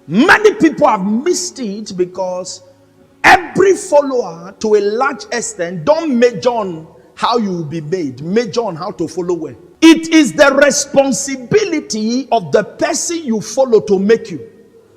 Many people have missed it because every follower, to a large extent, don't major on how you will be made, major on how to follow well. It is the responsibility of the person you follow to make you,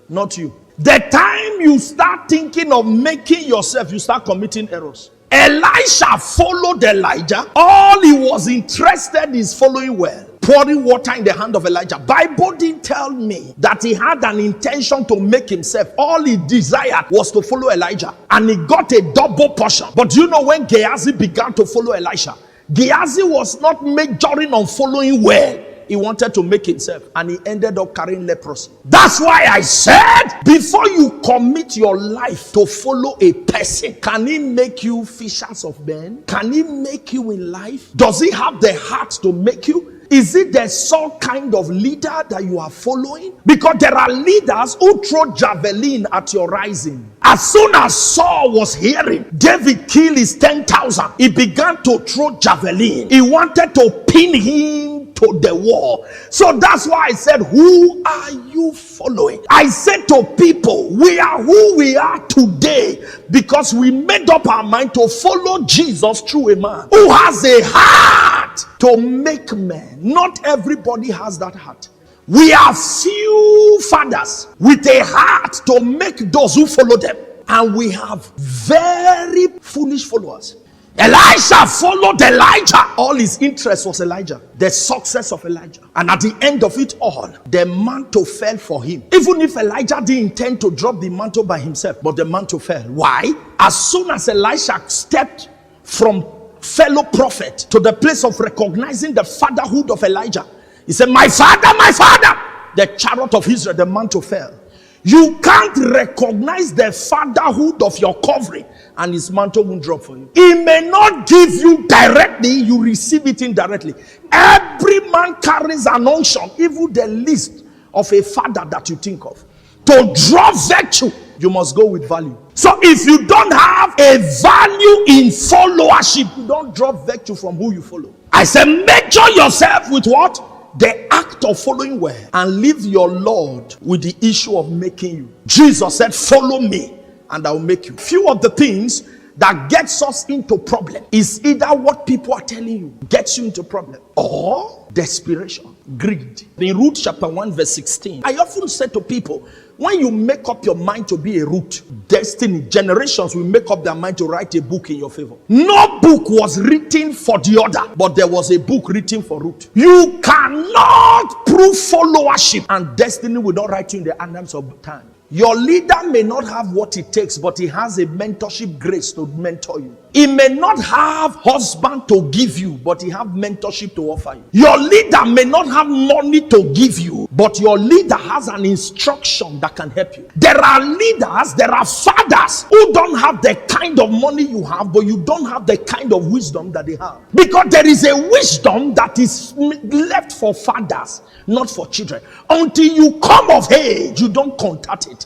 not you. The time you start thinking of making yourself, you start committing errors. Elisha followed Elijah. All he was interested in is following well, pouring water in the hand of Elijah. Bible didn't tell me that he had an intention to make himself. All he desired was to follow Elijah, and he got a double portion. But you know, when Gehazi began to follow Elisha, Gehazi was not majoring on following well. He wanted to make himself, and he ended up carrying leprosy. That's why I said, before you commit your life to follow a person, can he make you fishers of men? Can he make you in life? Does he have the heart to make you? Is it the sort kind of leader that you are following? Because there are leaders who throw javelin at your rising. As soon as Saul was hearing David killed his 10,000, he began to throw javelin. He wanted to pin him to the wall. So that's why I said, who are you following? I said to people, we are who we are today because we made up our mind to follow Jesus through a man who has a heart to make men. Not everybody has that heart. We are few fathers with a heart to make those who follow them, and we have very foolish followers. Elisha followed Elijah. All his interest was Elijah, the success of Elijah. And at the end of it all, the mantle fell for him. Even if Elijah didn't intend to drop the mantle by himself, but the mantle fell. Why? As soon as Elisha stepped from fellow prophet to the place of recognizing the fatherhood of Elijah, he said, my father, the chariot of Israel, the mantle fell. You can't recognize the fatherhood of your covering, and his mantle won't drop for you. He may not give you directly, you receive it indirectly. Every man carries an unction, even the least of a father that you think of. To draw virtue, you must go with value. So if you don't have a value in followership, you don't draw virtue from who you follow. I said, measure yourself with what? The act of following well, and leave your Lord with the issue of making you. Jesus said, follow me and I will make you. Few of the things that gets us into problem is either what people are telling you gets you into problem, or desperation, greed. In Ruth chapter 1 verse 16, I often say to people, when you make up your mind to be a root, destiny, generations will make up their mind to write a book in your favor. No book was written for the other, but there was a book written for Ruth. You cannot prove followership, and destiny will not write you in the annals of time. Your leader may not have what it takes, but he has a mentorship grace to mentor you. He may not have husband to give you, but he have mentorship to offer you. Your leader may not have money to give you, but your leader has an instruction that can help you. There are leaders, there are fathers who don't have the kind of money you have, but you don't have the kind of wisdom that they have. Because there is a wisdom that is left for fathers, not for children. Until you come of age, you don't contact it.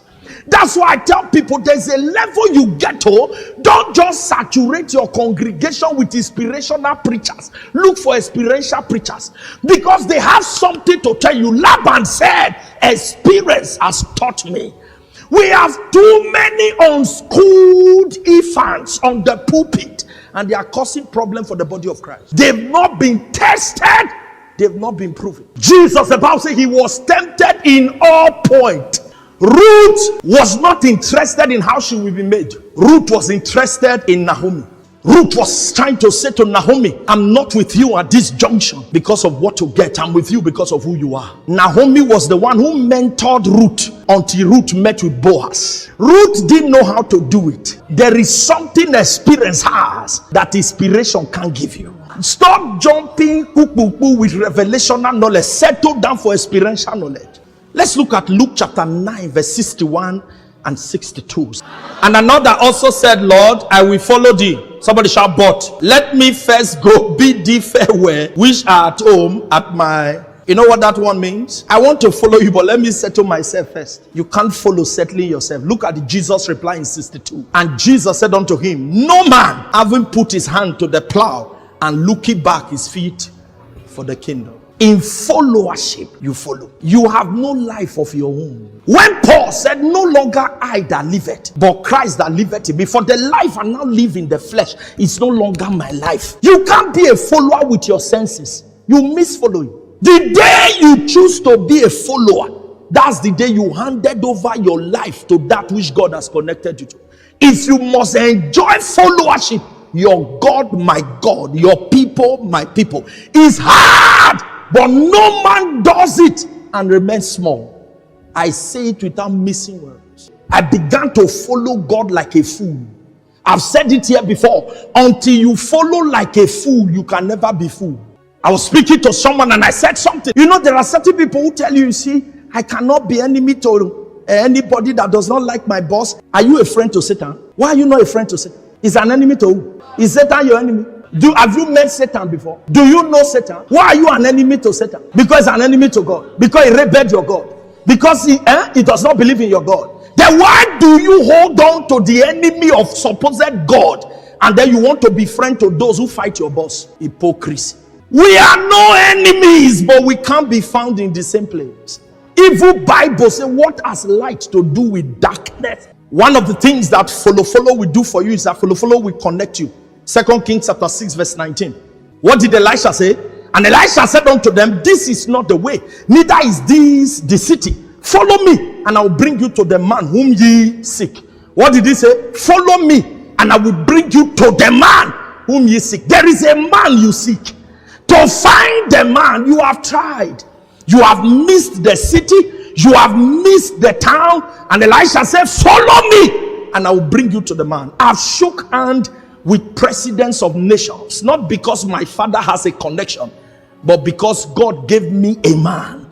That's why I tell people, there's a level you get to. Don't just saturate your congregation with inspirational preachers. Look for experiential preachers, because they have something to tell you. Laban said, experience has taught me. We have too many unschooled infants on the pulpit, and they are causing problem for the body of Christ. They've not been tested, they've not been proven. Jesus, the Bible says, he was tempted in all points. Ruth was not interested in how she will be made. Ruth was interested in Naomi. Ruth was trying to say to Naomi, I'm not with you at this junction because of what you get. I'm with you because of who you are. Naomi was the one who mentored Ruth until Ruth met with Boaz. Ruth didn't know how to do it. There is something experience has that inspiration can't give you. Stop jumping with revelational knowledge. Settle down for experiential knowledge. Let's look at Luke chapter 9 verse 61 and 62. And another also said, Lord, I will follow thee. Somebody shout, but let me first go bid thee farewell, which are at home at my... You know what that one means? I want to follow you, but let me settle myself first. You can't follow settling yourself. Look at Jesus' reply in 62. And Jesus said unto him, no man having put his hand to the plow and looking back his feet for the kingdom. In followership, you follow. You have no life of your own. When Paul said, no longer I that liveth, but Christ that liveth in me. For the life I now live in the flesh is no longer my life. You can't be a follower with your senses. You miss following. The day you choose to be a follower, that's the day you handed over your life to that which God has connected you to. If you must enjoy followership, your God, my God, your people, my people, is hard, but no man does it and remains small. I say it without missing words. I began to follow God like a fool. I've said it here before. Until you follow like a fool, you can never be fool. I was speaking to someone and I said something. You know, there are certain people who tell you, see, I cannot be enemy to anybody that does not like my boss. Are you a friend to Satan? Why are you not a friend to Satan? Is an enemy to who? Is Satan your enemy? Have you met Satan before? Do you know Satan? Why are you an enemy to Satan? Because he's an enemy to God. Because he rebelled your God. Because he does not believe in your God. Then why do you hold on to the enemy of supposed God, and then you want to be friend to those who fight your boss? Hypocrisy. We are no enemies, but we can't be found in the same place. Evil Bible say, what has light to do with darkness? One of the things that follow will do for you is that follow will connect you. 2 Kings chapter 6 verse 19. What did Elisha say? And Elisha said unto them, this is not the way, neither is this the city. Follow me, and I will bring you to the man whom ye seek. What did he say? Follow me, and I will bring you to the man whom ye seek. There is a man you seek. To find the man, you have tried. You have missed the city. You have missed the town. And Elisha said, follow me, and I will bring you to the man. I've shook hand with presidents of nations, not because my father has a connection, but because God gave me a man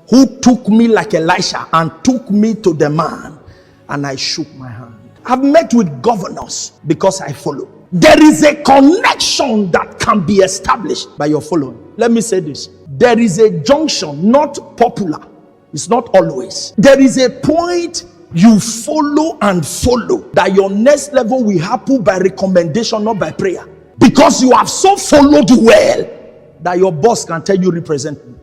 who took me like Elisha and took me to the man, and I shook my hand. I've met with governors because I follow. There is a connection that can be established by your following. Let me say this. There is a junction, not popular. It's not always. There is a point you follow and follow that your next level will happen by recommendation, not by prayer. Because you have so followed well that your boss can tell you, represent me.